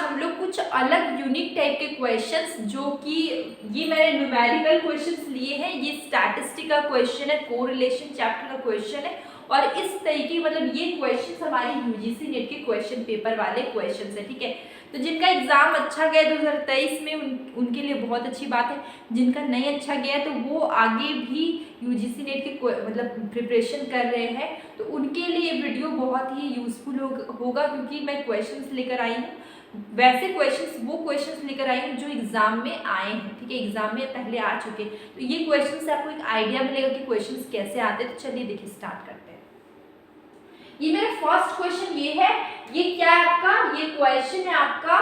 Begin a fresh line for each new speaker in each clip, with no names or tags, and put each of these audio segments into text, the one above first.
हम लोग कुछ अलग यूनिक टाइप के क्वेश्चंस, जो कि ये मैंने न्यूमेरिकल क्वेश्चंस लिए हैं, ये स्टैटिस्टिक का क्वेश्चन है, कोरिलेशन चैप्टर का क्वेश्चन है, और इस तरीके मतलब ये क्वेश्चंस हमारे यूजीसी नेट के क्वेश्चन पेपर वाले क्वेश्चंस है, ठीक है। तो जिनका एग्जाम अच्छा गया 2023 में उनके लिए बहुत अच्छी बात है, जिनका नहीं अच्छा गया तो वो आगे भी यूजीसी नेट के मतलब प्रिपरेशन कर रहे हैं, तो उनके लिए ये वीडियो बहुत ही यूजफुल होगा, क्योंकि मैं क्वेश्चंस लेकर आई हूँ, वैसे वो क्वेश्चंस लेकर आई हूँ जो एग्जाम में आए हैं, ठीक है, एग्जाम में पहले आ चुके हैं, तो ये क्वेश्चन से आपको एक आइडिया मिलेगा कि क्वेश्चंस कैसे आते हैं। तो चलिए देखिए स्टार्ट करते हैं। ये मेरा फर्स्ट क्वेश्चन ये है, ये क्या है आपका, ये क्वेश्चन है आपका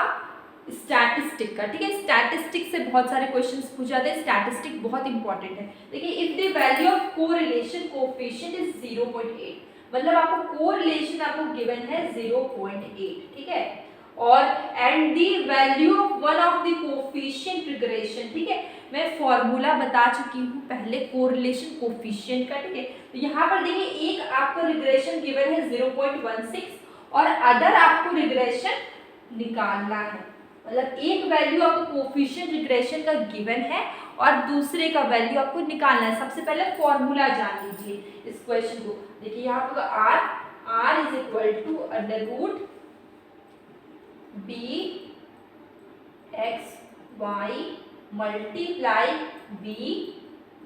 स्टैटिस्टिक का, ठीक है। स्टैटिस्टिक से बहुत सारे क्वेश्चंस पूछे जाते हैं, स्टैटिस्टिक बहुत इंपॉर्टेंट है। देखिए, if the value of correlation coefficient is 0.8, मतलब आपको कोरिलेशन आपको गिवन है 0.8, ठीक है, और and the value of one of the coefficient regression, ठीक है। मैं फॉर्मूला बता चुकी हूँ पहले कोरिलेशन कोएफिशिएंट का, ठीक है। तो यहाँ पर देखिए, एक आपको रिग्रेशन गिवन है 0.16 और अदर आपको रिग्रेशन निकालना है, मतलब एक वैल्यू आपको कोएफिशिएंट रिग्रेशन का गिवन है और दूसरे का वैल्यू आपको निकालना है। सबसे पहले फॉर्मूला जान लीजिए इस क्वेश्चन को। देखिए यहाँ पर r is equal to under root b x y multiply b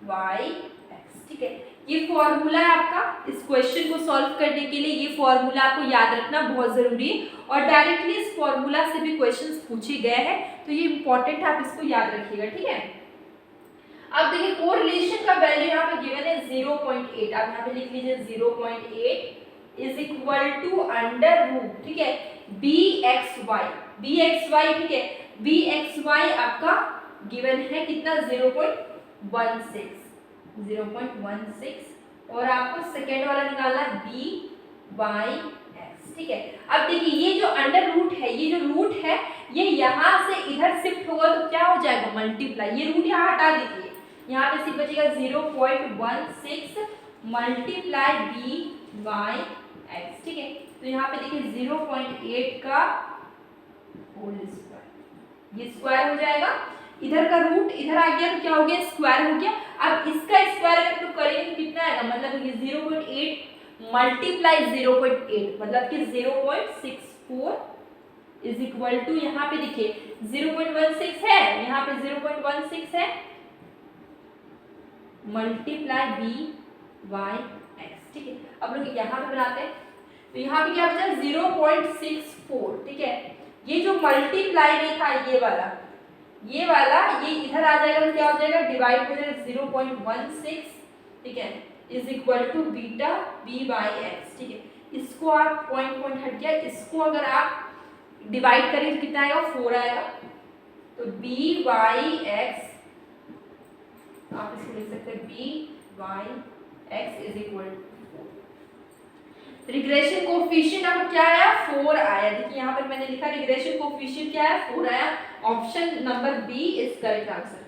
y x, ठीक है। ये फॉर्मूला है आपका। इस क्वेश्चन को सॉल्व करने के लिए ये फॉर्मूला आपको याद रखना बहुत जरूरी है, और डायरेक्टली इस फॉर्मूला से भी क्वेश्चंस पूछे गए हैं, तो ये इंपॉर्टेंट है, आप इसको याद रखिएगा, ठीक है। अब देखिए, कोरिलेशन का वैल्यू यहाँ पे गिवन है 0.8, आप यहाँ पे लिख लीजिए 0.8 is equal to under root, ठीक है, बी एक्स वाई, ठीक है, बी एक्स वाई आपका गिवन है कितना 0.16 और आपको सेकेंड वाला निकालना है बी वाई एक्स, ठीक है। अब देखिए, ये जो अंडर रूट है, ये जो रूट है ये यहाँ से इधर शिफ्ट होगा तो क्या हो जाएगा, मल्टीप्लाई, ये रूट यहाँ हटा दीजिए, यहाँ पे सिर्फ बचेगा 0.16 मल्टीप्लाई बी वाई एक्स, ठीक है। तो यहाँ पे देखिए 0.8 का होल स्क्वायर, ये स्क्वायर हो जाएगा, इधर का रूट इधर आ गया तो क्या हो गया, स्क्वायर हो गया। अब इसका स्क्वायर अगर हम करेंगे तो कितना आएगा, मतलब ये 0.8 मल्टीप्लाई 0.8 मतलब कि 0.64 इज इक्वल टू, यहाँ पे देखिए 0.16 है, यहाँ पे 0.16 है मल्टीप्लाई बी वाई एक्स, ठीक है। अब लोग यहाँ पे बनाते हैं, तो यहाँ पे क्या बचा 0.64, ठीक है। ये जो मल्टीप्लाई नहीं था ये वाला ये इधर आ जाएगा तो क्या हो जाएगा, डिवाइड हो जाएगा 0.16, ठीक है, is equal to beta b y x, ठीक है। इसको आप पॉइंट हट गया, इसको अगर आप डिवाइड करें तो कितना आएगा, 4 आएगा, तो बी वाई एक्स आप इसको लिख सकते हैं b y x is equal to 4। Regression coefficient आपको क्या आया, 4 आया। देखिए यहाँ पर मैंने लिखा रिग्रेशन कोएफिशिएंट क्या है, 4 आया। Option number b is correct answer,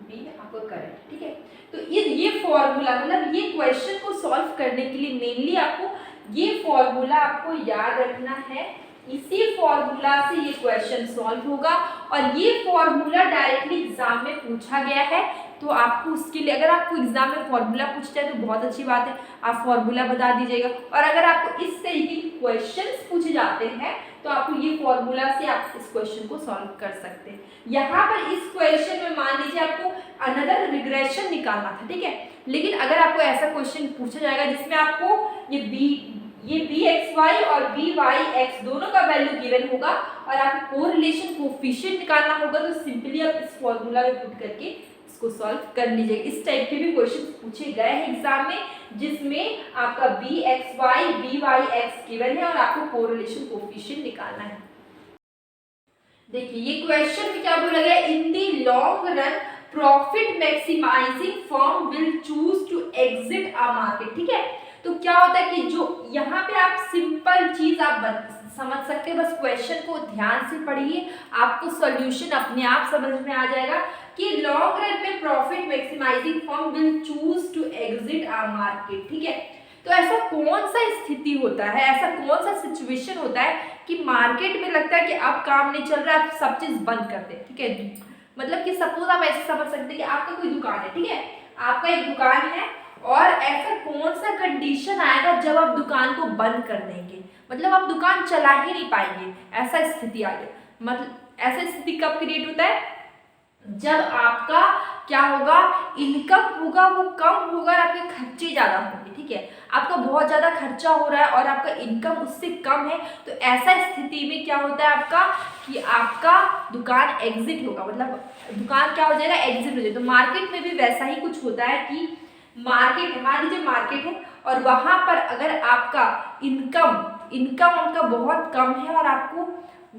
b आपका करेक्ट, ठीक है। तो ये फॉर्मूला मतलब ये क्वेश्चन को सॉल्व करने के लिए मेनली आपको ये फॉर्मूला आपको याद रखना है, इसी फॉर्मूला से ये क्वेश्चन सॉल्व होगा, और ये फॉर्मूला डायरेक्टली एग्जाम में पूछा गया है, तो आपको उसके लिए अगर आपको एग्जाम में फॉर्मूला पूछता है तो बहुत अच्छी बात है, आप फॉर्मूला बता दीजिएगा, और अगर आपको इस तरीके के क्वेश्चंस पूछे जाते हैं तो आपको ये फॉर्मूला से आप इस क्वेश्चन को सॉल्व कर सकते हैं। यहाँ पर इस क्वेश्चन में मान लीजिए आपको अनदर रिग्रेशन निकालना था, ठीक है, लेकिन अगर आपको ऐसा क्वेश्चन पूछा जाएगा जिसमें आपको ये बी एक्स वाई और बी वाई एक्स दोनों का वैल्यू गिवन होगा और आपको कोरिलेशन कोएफिशिएंट निकालना होगा, तो सिंपली आप इस फॉर्मूला में पुट करके इसको सॉल्व कर लीजिए। इस टाइप के भी क्वेश्चन पूछे गए हैं एग्जाम में, जिसमें आपका b x y b y x given है और आपको कोरिलेशन कोएफिशिएंट निकालना है। देखिए ये क्वेश्चन में क्या बोला गया, in the long run profit maximising firm will choose to exit a market, ठीक है। तो क्या होता है कि जो यहाँ पे आप सिंपल चीज आप समझ सकते हैं, बस क्वेश्चन को ध्यान से पढ़िए, आपको सॉल्यूशन अपने आप समझ में आ जाएगा कि लॉन्ग रन में profit maximising firm will choose to exit a market, ठीक है। तो ऐसा कौन सा स्थिति होता है, ऐसा कौन सा सिचुएशन होता है कि मार्केट में लगता है कि अब काम नहीं चल रहा है, आप सब चीज बंद कर दे, ठीक है। मतलब कि सपोज आप ऐसे समझ सकते हैं कि आपका कोई दुकान है, ठीक है, आपका एक दुकान है और ऐसा कौन सा कंडीशन आएगा जब आप दुकान को बंद कर देंगे, मतलब आप दुकान चला ही नहीं पाएंगे, ऐसा स्थिति आ गया। मतलब ऐसा स्थिति कब क्रिएट होता है, जब आपका क्या होगा, इनकम होगा वो कम होगा और आपके खर्चे ज्यादा होंगे, ठीक है। आपका बहुत ज्यादा खर्चा हो रहा है और आपका इनकम उससे कम है, तो ऐसा स्थिति में क्या होता है आपका कि आपका दुकान एग्जिट होगा, मतलब दुकान क्या हो जाएगा, एग्जिट हो जाएगा। तो मार्केट में भी वैसा ही कुछ होता है कि मार्केट है, मान लीजिए मार्केट है और वहां पर अगर आपका इनकम आपका बहुत कम है और आपको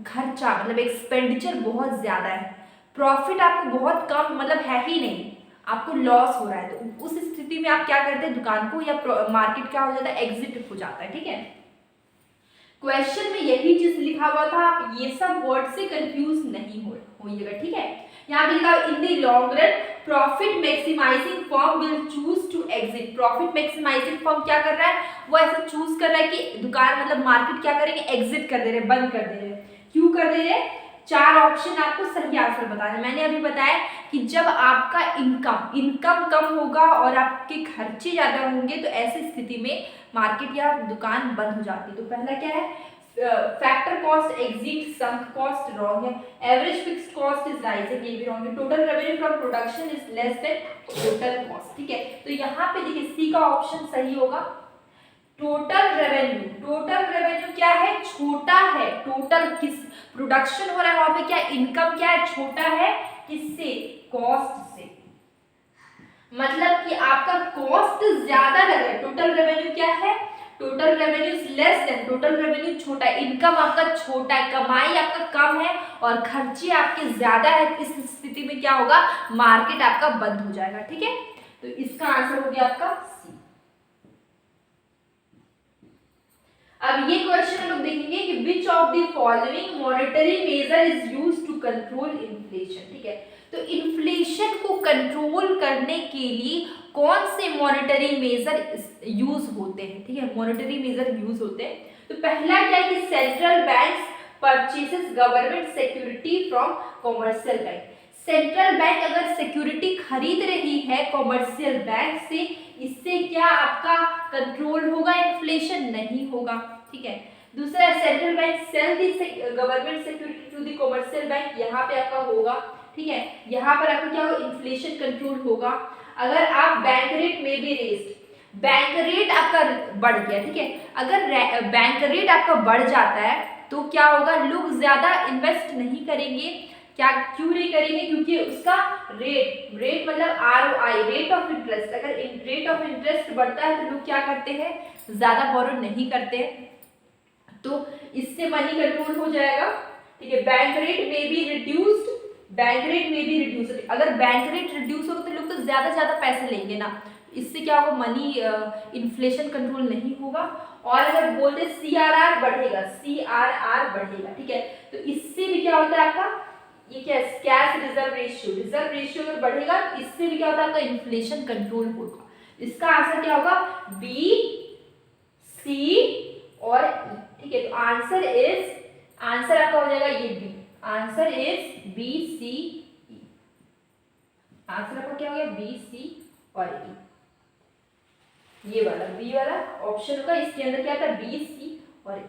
खर्चा मतलब एक्सपेंडिचर बहुत ज्यादा है, प्रॉफिट आपको बहुत कम मतलब है ही नहीं, आपको लॉस हो रहा है, तो उस स्थिति में आप क्या करते हैं, दुकान को या मार्केट क्या हो जाता है, एग्जिट हो जाता है, ठीक है। क्वेश्चन में यही चीज लिखा हुआ था, आप ये सब वर्ड से कंफ्यूज नहीं होइएगा, ठीक है। यहाँ पे लिखा in the long run profit maximising firm will choose to exit. Profit maximising firm क्या कर रहा है, वो ऐसा चूज कर रहा है कि दुकान मतलब मार्केट क्या करेंगे, एग्जिट कर दे रहे, बंद कर दे रहे। क्यों कर दे रहे, चार ऑप्शन आपको सही आंसर बताना। मैंने अभी बताया कि जब आपका इनकम कम होगा और आपके खर्चे ज्यादा होंगे तो ऐसी स्थिति में मार्केट या दुकान बंद हो जाती है। तो पहला क्या है, factor cost exit, sunk cost wrong है, average fixed cost is rising, ये भी रॉन्ग है, total revenue from production is less than total cost, ठीक है। तो यहाँ पे देखिए सी का ऑप्शन सही होगा, टोटल रेवेन्यू क्या है, छोटा है, टोटल किस प्रोडक्शन हो रहा है वहां पे, क्या इनकम क्या है, छोटा है, किससे, कॉस्ट से, मतलब कि आपका कॉस्ट ज्यादा लग रहा है। टोटल रेवेन्यू क्या है, total revenue is less than, total revenue छोटा है, इनकम आपका छोटा है, कमाई आपका कम है और खर्चे आपके ज्यादा है, इस स्थिति में क्या होगा, मार्केट आपका बंद हो जाएगा, ठीक है। तो इसका आंसर हो गया आपका सी। अब ये क्वेश्चन हम लोग देखेंगे कि which of the following monetary measure is used to control inflation, ठीक है। तो इन्फ्लेशन को कंट्रोल करने के लिए कौन से मॉनेटरी मेजर यूज होते हैं, ठीक है, मॉनेटरी मेजर यूज होते हैं। तो पहला क्या है कि central banks purchases government security from commercial bank. Central bank अगर सिक्योरिटी खरीद रही है कॉमर्शियल बैंक से, इससे क्या आपका कंट्रोल होगा, इन्फ्लेशन नहीं होगा, ठीक है। दूसरा, central bank sell the government security to the commercial bank, यहाँ पे आपका होगा, ठीक है, यहाँ पर आपका क्या होगा, इन्फ्लेशन कंट्रोल होगा। अगर आप बैंक रेट में भी रेस्ड, बैंक रेट आपका बढ़ गया, ठीक है, अगर बैंक रेट आपका बढ़ जाता है तो क्या होगा, लोग ज्यादा इन्वेस्ट नहीं करेंगे, क्या क्यों नहीं करेंगे, क्योंकि उसका रेट मतलब ROI, रेट ऑफ इंटरेस्ट, अगर रेट ऑफ इंटरेस्ट बढ़ता है तो लोग क्या करते हैं, ज्यादा बोरो नहीं करते, तो इससे मनी कंट्रोल हो जाएगा, ठीक है। बैंक रेट में भी रिड्यूस्ड, अगर बैंक रेट रिड्यूस होगा तो लोग तो ज्यादा पैसे लेंगे ना, इससे क्या होगा, मनी इन्फ्लेशन कंट्रोल नहीं होगा। और अगर बोलते CRR बढ़ेगा, ठीक है, तो इससे भी क्या होता है आपका, ये क्या है, कैश रिजर्व रेशियो अगर बढ़ेगा, इससे भी क्या होता है आपका, इन्फ्लेशन कंट्रोल होगा। इसका आंसर क्या होगा, बी, सी और ई, ठीक है। तो आंसर आपका हो जाएगा ये b, answer is b, c, e, answer आपका क्या हो गया, बी, सी और ई, ये वाला बी वाला ऑप्शन होगा, इसके अंदर क्या था, बी, सी और ई।